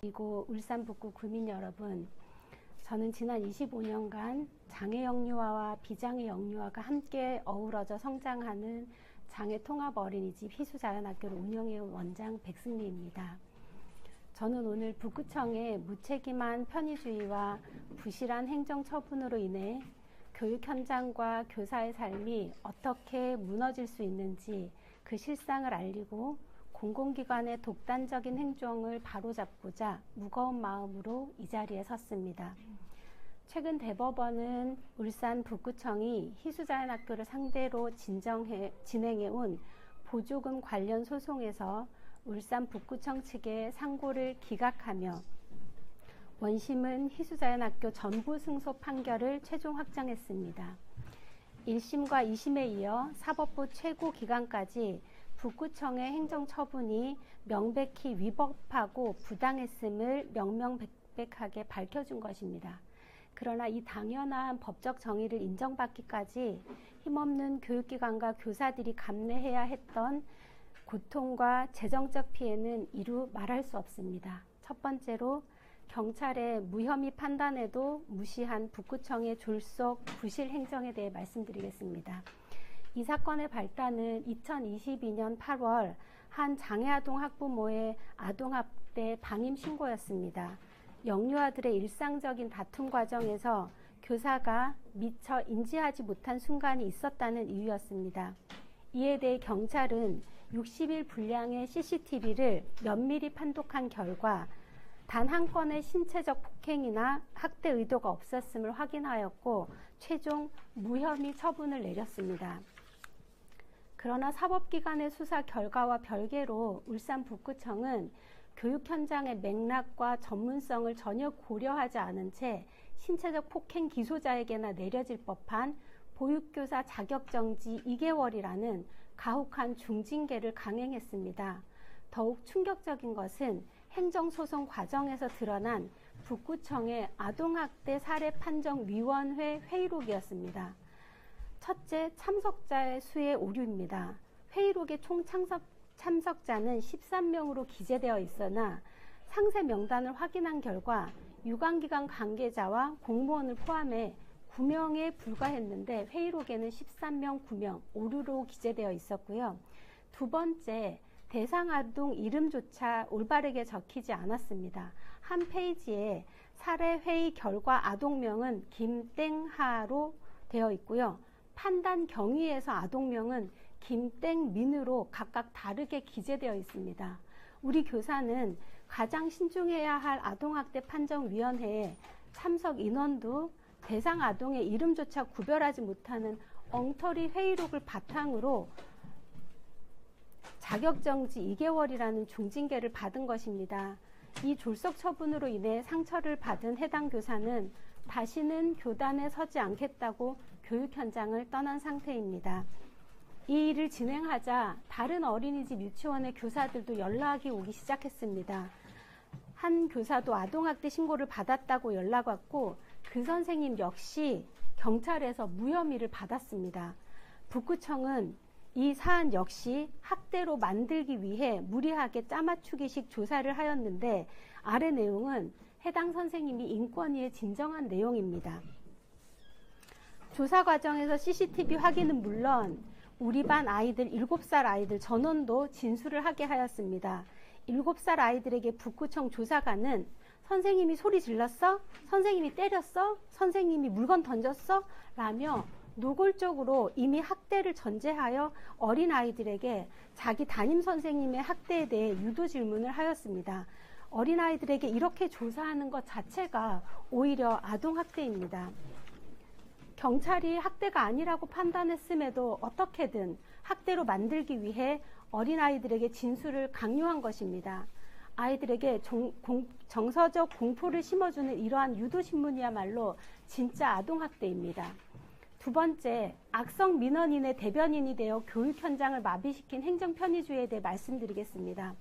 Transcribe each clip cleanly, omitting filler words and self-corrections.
그리고 울산 북구 구민 여러분, 저는 지난 25년간 장애 영유아와 비장애 영유아가 함께 어우러져 성장하는 장애 통합 어린이집 희수자연학교를 운영해온 원장 백승리입니다. 저는 오늘 북구청의 무책임한 편의주의와 부실한 행정 처분으로 인해 교육 현장과 교사의 삶이 어떻게 무너질 수 있는지 그 실상을 알리고 공공기관의 독단적인 행정을 바로잡고자 무거운 마음으로 이 자리에 섰습니다. 최근 대법원은 울산 북구청이 희수자연학교를 상대로 진행해온 보조금 관련 소송에서 울산 북구청 측의 상고를 기각하며 원심은 희수자연학교 전부 승소 판결을 최종 확정했습니다. 1심과 2심에 이어 사법부 최고기관까지 북구청의 행정처분이 명백히 위법하고 부당했음을 명명백백하게 밝혀준 것입니다. 그러나 이 당연한 법적 정의를 인정받기까지 힘없는 교육기관과 교사들이 감내해야 했던 고통과 재정적 피해는 이루 말할 수 없습니다. 첫 번째로 경찰의 무혐의 판단에도 무시한 북구청의 졸속 부실 행정에 대해 말씀드리겠습니다. 이 사건의 발단은 2022년 8월 한 장애아동 학부모의 아동학대 방임 신고였습니다. 영유아들의 일상적인 다툼 과정에서 교사가 미처 인지하지 못한 순간이 있었다는 이유였습니다. 이에 대해 경찰은 60일 분량의 CCTV를 면밀히 판독한 결과 단 한 건의 신체적 폭행이나 학대 의도가 없었음을 확인하였고 최종 무혐의 처분을 내렸습니다. 그러나 사법기관의 수사 결과와 별개로 울산 북구청은 교육 현장의 맥락과 전문성을 전혀 고려하지 않은 채 신체적 폭행 기소자에게나 내려질 법한 보육교사 자격정지 2개월이라는 가혹한 중징계를 강행했습니다. 더욱 충격적인 것은 행정소송 과정에서 드러난 북구청의 아동학대 사례 판정위원회 회의록이었습니다. 첫째, 참석자의 수의 오류입니다. 회의록의 총 참석자는 13명으로 기재되어 있으나 상세 명단을 확인한 결과 유관기관 관계자와 공무원을 포함해 9명에 불과했는데 회의록에는 13명, 9명 오류로 기재되어 있었고요. 두 번째, 대상 아동 이름조차 올바르게 적히지 않았습니다. 한 페이지에 사례 회의 결과 아동명은 김땡하로 되어 있고요. 판단 경위에서 아동명은 김땡민으로 각각 다르게 기재되어 있습니다. 우리 교사는 가장 신중해야 할 아동학대 판정위원회에 참석 인원도 대상 아동의 이름조차 구별하지 못하는 엉터리 회의록을 바탕으로 자격정지 2개월이라는 중징계를 받은 것입니다. 이 졸속 처분으로 인해 상처를 받은 해당 교사는 다시는 교단에 서지 않겠다고 교육 현장을 떠난 상태입니다. 이 일을 진행하자 다른 어린이집 유치원의 교사들도 연락이 오기 시작했습니다. 한 교사도 아동학대 신고를 받았다고 연락 왔고 그 선생님 역시 경찰에서 무혐의를 받았습니다. 북구청은 이 사안 역시 학대로 만들기 위해 무리하게 짜맞추기식 조사를 하였는데 아래 내용은 해당 선생님이 인권위에 진정한 내용입니다. 조사 과정에서 CCTV 확인은 물론 우리 반 아이들 7살 아이들 전원도 진술을 하게 하였습니다. 7살 아이들에게 북구청 조사관은 선생님이 소리 질렀어? 선생님이 때렸어? 선생님이 물건 던졌어? 라며 노골적으로 이미 학대를 전제하여 어린아이들에게 자기 담임 선생님의 학대에 대해 유도 질문을 하였습니다. 어린아이들에게 이렇게 조사하는 것 자체가 오히려 아동학대입니다. 경찰이 학대가 아니라고 판단했음에도 어떻게든 학대로 만들기 위해 어린아이들에게 진술을 강요한 것입니다. 아이들에게 정서적 공포를 심어주는 이러한 유도신문이야말로 진짜 아동학대입니다. 두 번째, 악성 민원인의 대변인이 되어 교육 현장을 마비시킨 행정편의주의에 대해 말씀드리겠습니다.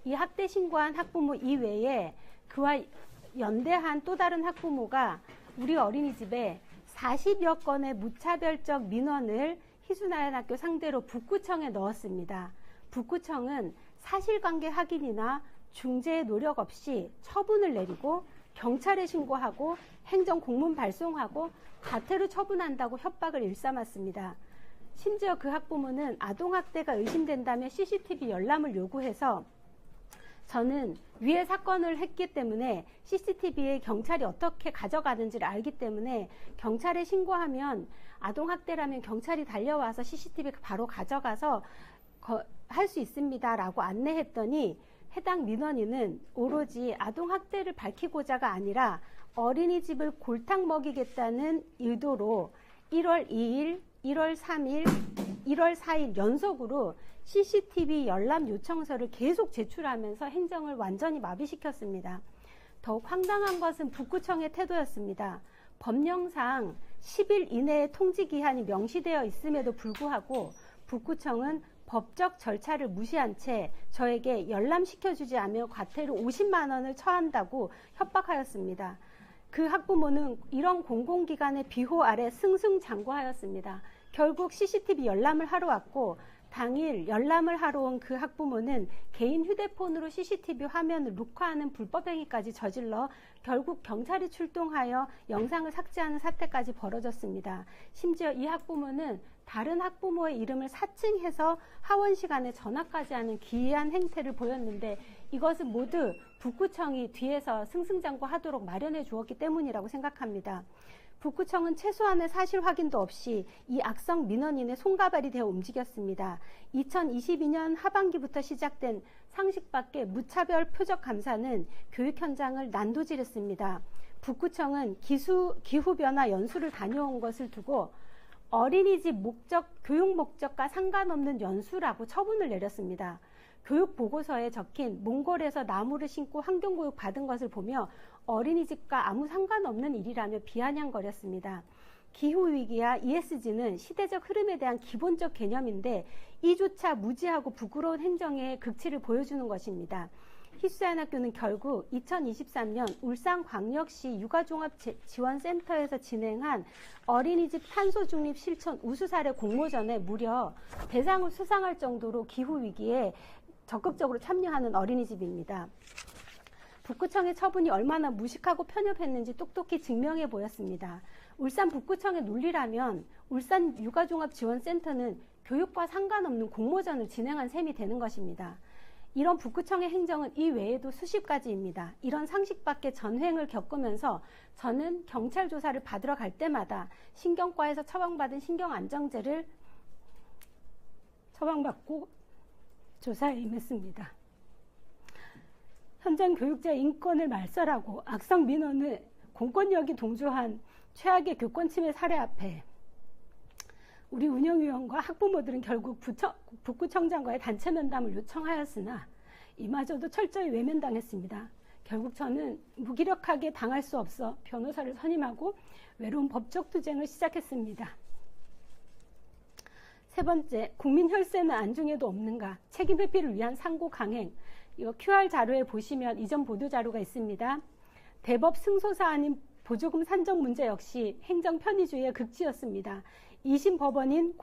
이 학대 신고한 학부모 이외에 그와 연대한 또 다른 학부모가 우리 어린이집에 40여 건의 무차별적 민원을 희수자연학교 상대로 북구청에 넣었습니다. 북구청은 사실관계 확인이나 중재의 노력 없이 처분을 내리고 경찰에 신고하고 행정공문 발송하고 자퇴로 처분한다고 협박을 일삼았습니다. 심지어 그 학부모는 아동학대가 의심된다며 CCTV 열람을 요구해서 저는 위에 사건을 했기 때문에 CCTV에 경찰이 어떻게 가져가는지를 알기 때문에 경찰에 신고하면 아동학대라면 경찰이 달려와서 CCTV 바로 가져가서 할 수 있습니다 라고 안내했더니 해당 민원인은 오로지 아동학대를 밝히고자가 아니라 어린이집을 골탕 먹이겠다는 의도로 1월 2일, 1월 3일, 1월 4일 연속으로 CCTV 열람 요청서를 계속 제출하면서 행정을 완전히 마비시켰습니다. 더욱 황당한 것은 북구청의 태도였습니다. 법령상 10일 이내에 통지기한이 명시되어 있음에도 불구하고 북구청은 법적 절차를 무시한 채 저에게 열람시켜주지 않으면 과태료 50만 원을 처한다고 협박하였습니다. 그 학부모는 이런 공공기관의 비호 아래 승승장구하였습니다. 결국 CCTV 열람을 하러 왔고 당일 열람을 하러 온 그 학부모는 개인 휴대폰으로 CCTV 화면을 녹화하는 불법행위까지 저질러 결국 경찰이 출동하여 영상을 삭제하는 사태까지 벌어졌습니다. 심지어 이 학부모는 다른 학부모의 이름을 사칭해서 하원 시간에 전화까지 하는 기이한 행태를 보였는데 이것은 모두 북구청이 뒤에서 승승장구하도록 마련해 주었기 때문이라고 생각합니다. 북구청은 최소한의 사실 확인도 없이 이 악성 민원인의 손가발이 되어 움직였습니다. 2022년 하반기부터 시작된 상식 밖의 무차별 표적 감사는 교육 현장을 난도질했습니다. 북구청은 기후변화 연수를 다녀온 것을 두고 어린이집 목적, 교육 목적과 상관없는 연수라고 처분을 내렸습니다. 교육 보고서에 적힌 몽골에서 나무를 심고 환경교육 받은 것을 보며 어린이집과 아무 상관없는 일이라며 비아냥거렸습니다. 기후위기와 ESG는 시대적 흐름에 대한 기본적 개념인데 이조차 무지하고 부끄러운 행정의 극치를 보여주는 것입니다. 희수연학교는 결국 2023년 울산광역시 육아종합지원센터에서 진행한 어린이집 탄소중립 실천 우수사례 공모전에 무려 대상을 수상할 정도로 기후위기에 적극적으로 참여하는 어린이집입니다. 북구청의 처분이 얼마나 무식하고 편협했는지 똑똑히 증명해 보였습니다. 울산 북구청의 논리라면 울산 육아종합지원센터는 교육과 상관없는 공모전을 진행한 셈이 되는 것입니다. 이런 북구청의 행정은 이 외에도 수십 가지입니다. 이런 상식 밖의 전횡을 겪으면서 저는 경찰 조사를 받으러 갈 때마다 신경과에서 처방받은 신경안정제를 처방받고 조사에 임했습니다. 현장 교육자의 인권을 말살하고 악성 민원을 공권력이 동조한 최악의 교권 침해 사례 앞에 우리 운영위원과 학부모들은 결국 북구청장과의 단체 면담을 요청하였으나 이마저도 철저히 외면당했습니다. 결국 저는 무기력하게 당할 수 없어 변호사를 선임하고 외로운 법적 투쟁을 시작했습니다. 세 번째, 국민 혈세는 안중에도 없는가? 책임 회피를 위한 상고 강행. 이거 QR 자료에 보시면 이전 보도 자료가 있습니다. 대법 승소사안인 보조금 산정 문제 역시 행정 편의주의의 극치였습니다. 2심 법원인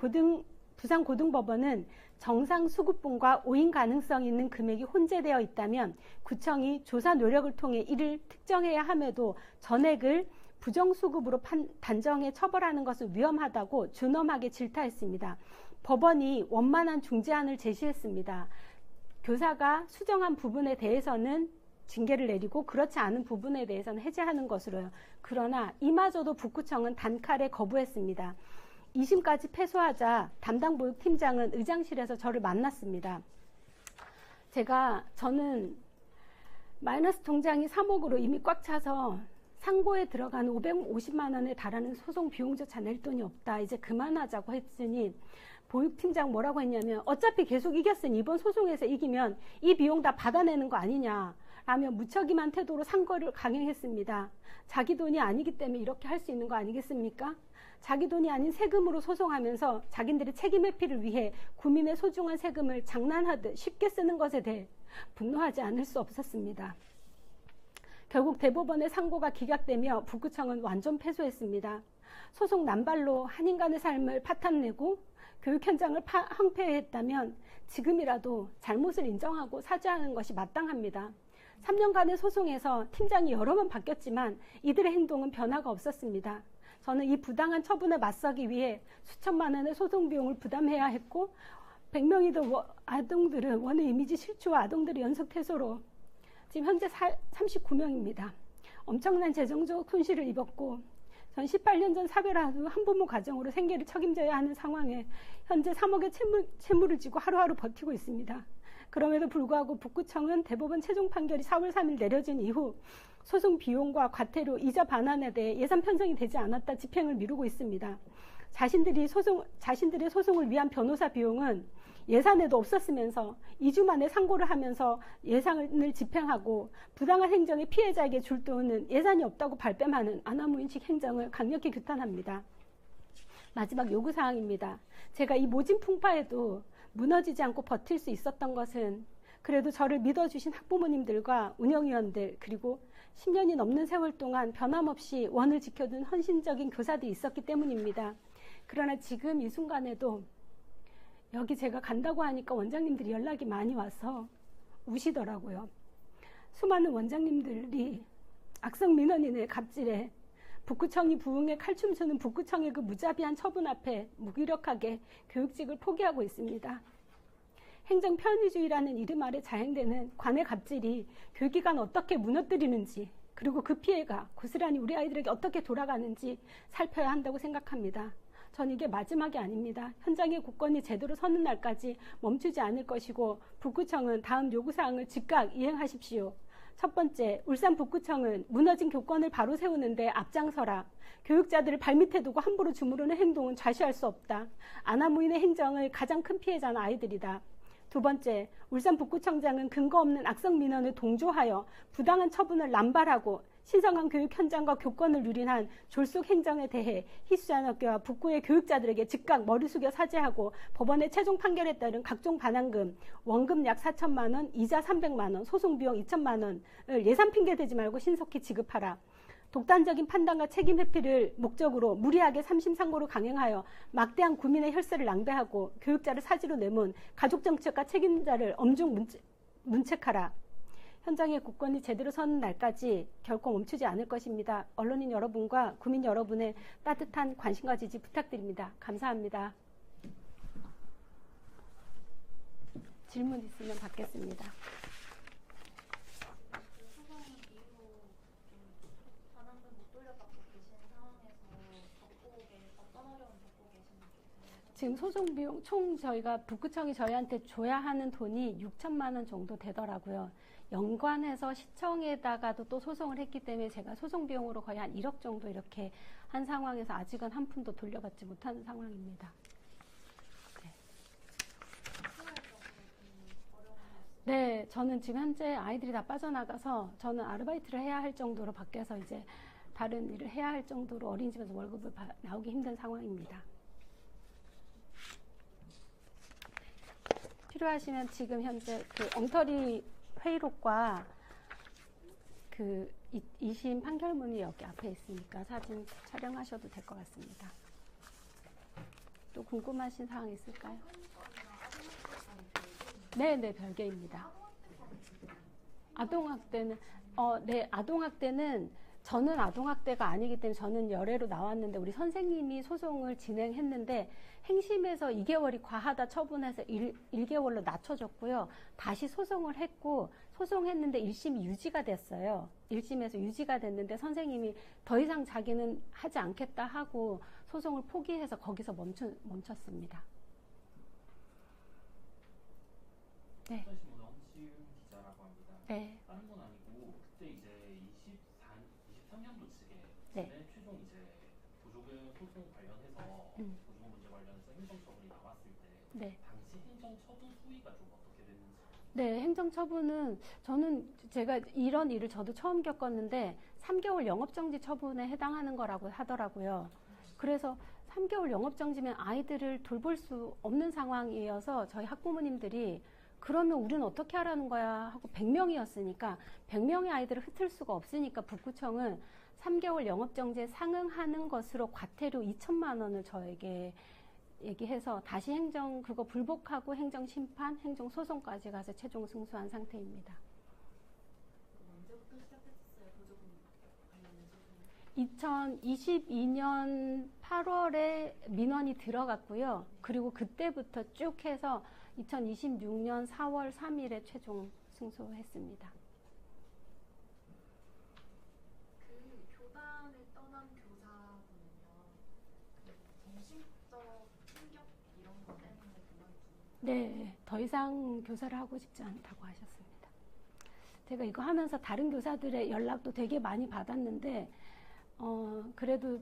부산고등법원은 정상수급분과 오인 가능성이 있는 금액이 혼재되어 있다면 구청이 조사 노력을 통해 이를 특정해야 함에도 전액을 부정수급으로 단정해 처벌하는 것은 위험하다고 준엄하게 질타했습니다. 법원이 원만한 중재안을 제시했습니다. 교사가 수정한 부분에 대해서는 징계를 내리고 그렇지 않은 부분에 대해서는 해제하는 것으로요. 그러나 이마저도 북구청은 단칼에 거부했습니다. 2심까지 패소하자 담당 보육팀장은 의장실에서 저를 만났습니다. 저는 마이너스 통장이 3억으로 이미 꽉 차서 상고에 들어간 550만 원에 달하는 소송 비용조차 낼 돈이 없다. 이제 그만하자고 했으니 보육팀장 뭐라고 했냐면 어차피 계속 이겼으니 이번 소송에서 이기면 이 비용 다 받아내는 거 아니냐 라며 무책임한 태도로 상고를 강행했습니다. 자기 돈이 아니기 때문에 이렇게 할 수 있는 거 아니겠습니까? 자기 돈이 아닌 세금으로 소송하면서 자기들의 책임 회피를 위해 국민의 소중한 세금을 장난하듯 쉽게 쓰는 것에 대해 분노하지 않을 수 없었습니다. 결국 대법원의 상고가 기각되며 북구청은 완전 패소했습니다. 소송 남발로 한 인간의 삶을 파탄내고 교육 현장을 황폐했다면 지금이라도 잘못을 인정하고 사죄하는 것이 마땅합니다. 3년간의 소송에서 팀장이 여러 번 바뀌었지만 이들의 행동은 변화가 없었습니다. 저는 이 부당한 처분에 맞서기 위해 수천만 원의 소송 비용을 부담해야 했고 100명이 더 아동들은 원의 이미지 실추와 아동들의 연속 퇴소로 지금 현재 39명입니다. 엄청난 재정적 손실을 입었고 전 18년 전 사별한 후 한부모 가정으로 생계를 책임져야 하는 상황에 현재 3억의 채무를 지고 하루하루 버티고 있습니다. 그럼에도 불구하고 북구청은 대법원 최종 판결이 4월 3일 내려진 이후 소송 비용과 과태료, 이자 반환에 대해 예산 편성이 되지 않았다 집행을 미루고 있습니다. 자신들의 소송을 위한 변호사 비용은 예산에도 없었으면서 2주 만에 상고를 하면서 예산을 집행하고 부당한 행정의 피해자에게 줄 돈은 예산이 없다고 발뺌하는 아나무인식 행정을 강력히 규탄합니다. 마지막 요구사항입니다. 제가 이 모진 풍파에도 무너지지 않고 버틸 수 있었던 것은 그래도 저를 믿어주신 학부모님들과 운영위원들 그리고 10년이 넘는 세월 동안 변함없이 원을 지켜준 헌신적인 교사들이 있었기 때문입니다. 그러나 지금 이 순간에도 여기 제가 간다고 하니까 원장님들이 연락이 많이 와서 우시더라고요. 수많은 원장님들이 악성 민원인의 갑질에 북구청이 부흥에 칼춤추는 북구청의 그 무자비한 처분 앞에 무기력하게 교육직을 포기하고 있습니다. 행정 편의주의라는 이름 아래 자행되는 관의 갑질이 교육기관 어떻게 무너뜨리는지 그리고 그 피해가 고스란히 우리 아이들에게 어떻게 돌아가는지 살펴야 한다고 생각합니다. 전 이게 마지막이 아닙니다. 현장의 국권이 제대로 서는 날까지 멈추지 않을 것이고 북구청은 다음 요구사항을 즉각 이행하십시오. 첫 번째, 울산 북구청은 무너진 교권을 바로 세우는데 앞장서라. 교육자들을 발밑에 두고 함부로 주무르는 행동은 좌시할 수 없다. 아나무인의 행정의 가장 큰 피해자는 아이들이다. 두 번째, 울산 북구청장은 근거 없는 악성 민원을 동조하여 부당한 처분을 남발하고 신성한 교육 현장과 교권을 유린한 졸속 행정에 대해 희수자학교와 북구의 교육자들에게 즉각 머리 숙여 사죄하고 법원의 최종 판결에 따른 각종 반환금, 원금 약 4천만 원, 이자 300만 원, 소송 비용 2천만 원을 예산 핑계 대지 말고 신속히 지급하라. 독단적인 판단과 책임 회피를 목적으로 무리하게 3심 상고를 강행하여 막대한 국민의 혈세를 낭비하고 교육자를 사지로 내몬 가족정책과 책임자를 엄중 문책하라. 현장의 국권이 제대로 서는 날까지 결코 멈추지 않을 것입니다. 언론인 여러분과 국민 여러분의 따뜻한 관심과 지지 부탁드립니다. 감사합니다. 질문 있으면 받겠습니다. 지금 소송 비용 총 저희가 북구청이 저희한테 줘야 하는 돈이 6천만 원 정도 되더라고요. 연관해서 시청에다가도 또 소송을 했기 때문에 제가 소송 비용으로 거의 한 1억 정도 이렇게 한 상황에서 아직은 한 푼도 돌려받지 못하는 상황입니다. 네, 저는 지금 현재 아이들이 다 빠져나가서 저는 아르바이트를 해야 할 정도로 밖에서 이제 다른 일을 해야 할 정도로 어린이집에서 월급을 나오기 힘든 상황입니다. 필요하시면 지금 현재 그 엉터리 회의록과 그 2심 판결문이 여기 앞에 있으니까 사진 촬영하셔도 될 것 같습니다. 또 궁금하신 사항 있을까요? 네, 별개입니다. 아동학대는 네, 아동학대는 저는 아동학대가 아니기 때문에 저는 열애로 나왔는데 우리 선생님이 소송을 진행했는데 행심에서 2개월이 과하다 처분해서 1개월로 낮춰줬고요. 다시 소송을 했고 소송했는데 1심이 유지가 됐어요. 1심에서 유지가 됐는데 선생님이 더 이상 자기는 하지 않겠다 하고 소송을 포기해서 거기서 멈췄습니다. 네. 홍시윤 기자라고 합니다. 네. 다른 건 아니고 그때 이제 23년도 측에 네. 최종 이제 보조금 소송 관련해서 보조금 문제 관련해서 행정처분이 나왔을 때 네. 당시 행정처분 수위가 좀 어떻게 됐는지? 네, 행정처분은 저는 제가 이런 일을 저도 처음 겪었는데 3개월 영업정지 처분에 해당하는 거라고 하더라고요. 그래서 3개월 영업정지면 아이들을 돌볼 수 없는 상황이어서 저희 학부모님들이 그러면 우리는 어떻게 하라는 거야 하고 100명이었으니까 100명의 아이들을 흩을 수가 없으니까 북구청은 3개월 영업정지에 상응하는 것으로 과태료 2천만 원을 저에게 얘기해서 다시 그거 불복하고 행정심판, 행정소송까지 가서 최종 승소한 상태입니다. 언제부터 시작했어요? 보조금 관련해서? 2022년 8월에 민원이 들어갔고요. 그리고 그때부터 쭉 해서 2026년 4월 3일에 최종 승소했습니다. 그 교단을 떠난 교사분은요, 그 정신적 충격 이런 것 때문에 그만두고. 네, 더 이상 교사를 하고 싶지 않다고 하셨습니다. 제가 이거 하면서 다른 교사들의 연락도 되게 많이 받았는데, 그래도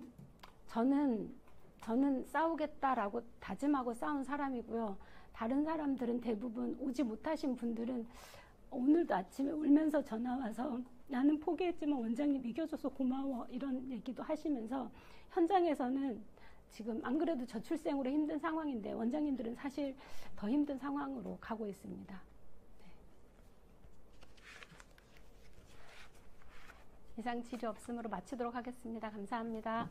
저는 싸우겠다라고 다짐하고 싸운 사람이고요. 다른 사람들은 대부분 오지 못하신 분들은 오늘도 아침에 울면서 전화 와서 나는 포기했지만 원장님 이겨줘서 고마워 이런 얘기도 하시면서 현장에서는 지금 안 그래도 저출생으로 힘든 상황인데 원장님들은 사실 더 힘든 상황으로 가고 있습니다. 네. 이상 질의 없으므로 마치도록 하겠습니다. 감사합니다.